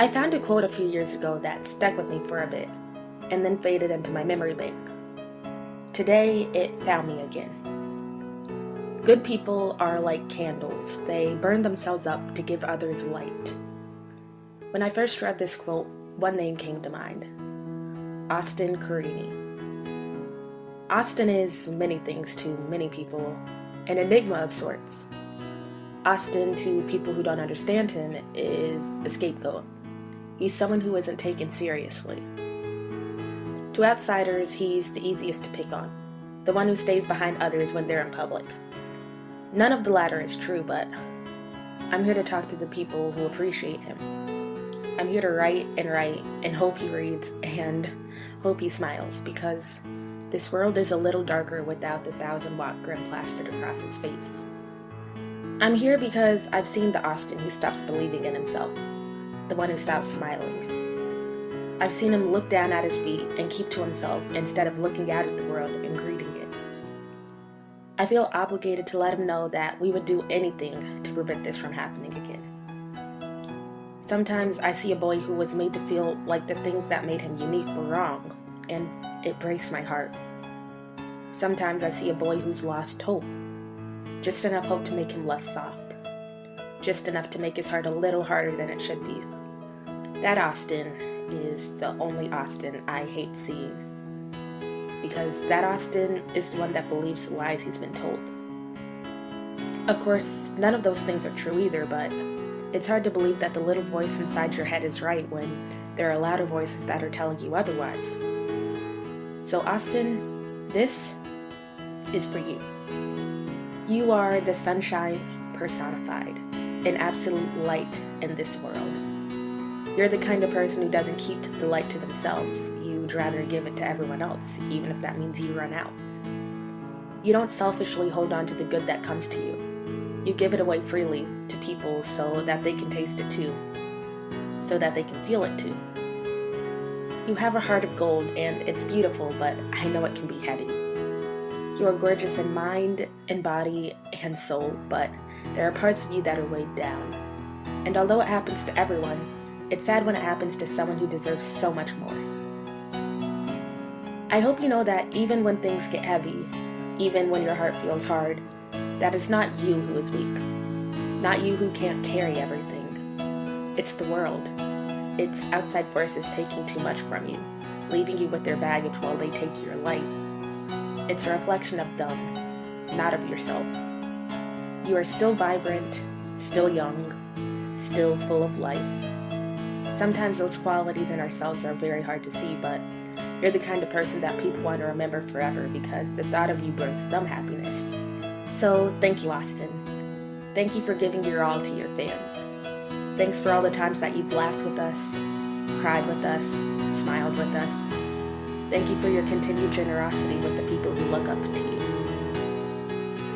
I found a quote a few years ago that stuck with me for a bit, and then faded into my memory bank. Today, it found me again. Good people are like candles. They burn themselves up to give others light. When I first read this quote, one name came to mind. Austin Corini. Austin is many things to many people, an enigma of sorts. Austin, to people who don't understand him, is a scapegoat. He's someone who isn't taken seriously. To outsiders, he's the easiest to pick on, the one who stays behind others when they're in public. None of the latter is true, but I'm here to talk to the people who appreciate him. I'm here to write and hope he reads and hope he smiles, because this world is a little darker without the 1,000-watt grin plastered across his face. I'm here because I've seen the Austin who stops believing in himself, the one who stops smiling. I've seen him look down at his feet and keep to himself instead of looking out at the world and greeting it. I feel obligated to let him know that we would do anything to prevent this from happening again. Sometimes I see a boy who was made to feel like the things that made him unique were wrong, and it breaks my heart. Sometimes I see a boy who's lost hope, just enough hope to make him less soft, just enough to make his heart a little harder than it should be. That Austin is the only Austin I hate seeing, because that Austin is the one that believes the lies he's been told. Of course, none of those things are true either, but it's hard to believe that the little voice inside your head is right when there are louder voices that are telling you otherwise. So Austin, this is for you. You are the sunshine personified, an absolute light in this world. You're the kind of person who doesn't keep the light to themselves. You'd rather give it to everyone else, even if that means you run out. You don't selfishly hold on to the good that comes to you. You give it away freely to people so that they can taste it too, so that they can feel it too. You have a heart of gold, and it's beautiful, but I know it can be heavy. You are gorgeous in mind and body and soul, but there are parts of you that are weighed down. And although it happens to everyone, it's sad when it happens to someone who deserves so much more. I hope you know that even when things get heavy, even when your heart feels hard, that it's not you who is weak, not you who can't carry everything. It's the world. It's outside forces taking too much from you, leaving you with their baggage while they take your light. It's a reflection of them, not of yourself. You are still vibrant, still young, still full of life. Sometimes those qualities in ourselves are very hard to see, but you're the kind of person that people want to remember forever because the thought of you brings them happiness. So thank you, Austin. Thank you for giving your all to your fans. Thanks for all the times that you've laughed with us, cried with us, smiled with us. Thank you for your continued generosity with the people who look up to you.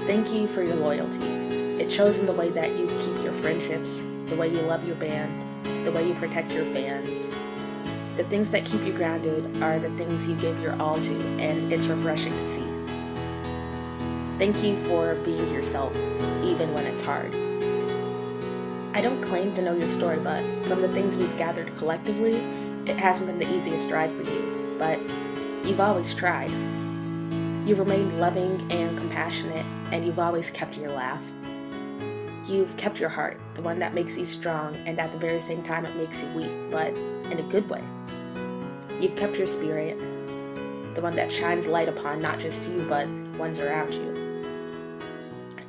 Thank you for your loyalty. It shows in the way that you keep your friendships, the way you love your band, the way you protect your fans. The things that keep you grounded are the things you give your all to, and it's refreshing to see. Thank you for being yourself, even when it's hard. I don't claim to know your story, but from the things we've gathered collectively, it hasn't been the easiest ride for you, but you've always tried. You've remained loving and compassionate, and you've always kept your laugh. You've kept your heart, the one that makes you strong, and at the very same time it makes you weak, but in a good way. You've kept your spirit, the one that shines light upon not just you, but ones around you.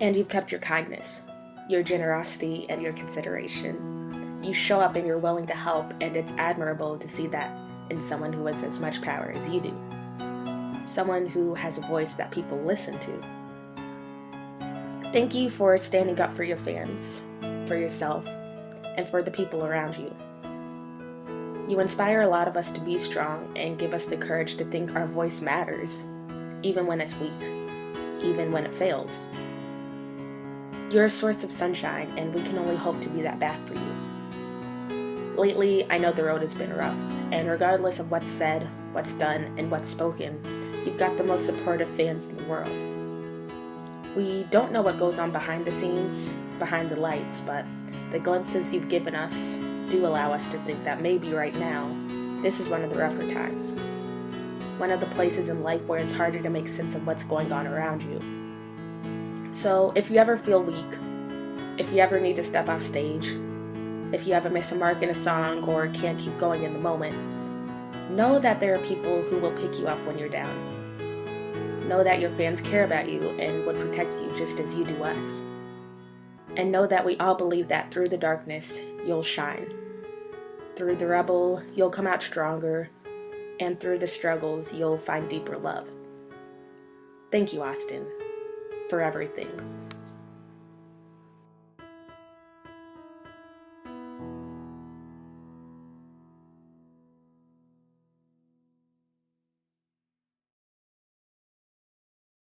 And you've kept your kindness, your generosity, and your consideration. You show up and you're willing to help, and it's admirable to see that in someone who has as much power as you do. Someone who has a voice that people listen to. Thank you for standing up for your fans, for yourself, and for the people around you. You inspire a lot of us to be strong and give us the courage to think our voice matters, even when it's weak, even when it fails. You're a source of sunshine, and we can only hope to be that back for you. Lately, I know the road has been rough, and regardless of what's said, what's done, and what's spoken, you've got the most supportive fans in the world. We don't know what goes on behind the scenes, behind the lights, but the glimpses you've given us do allow us to think that maybe right now, this is one of the rougher times. One of the places in life where it's harder to make sense of what's going on around you. So if you ever feel weak, if you ever need to step off stage, if you ever miss a mark in a song or can't keep going in the moment, know that there are people who will pick you up when you're down. Know that your fans care about you and would protect you just as you do us. And know that we all believe that through the darkness, you'll shine. Through the rubble, you'll come out stronger, and through the struggles, you'll find deeper love. Thank you, Austin, for everything.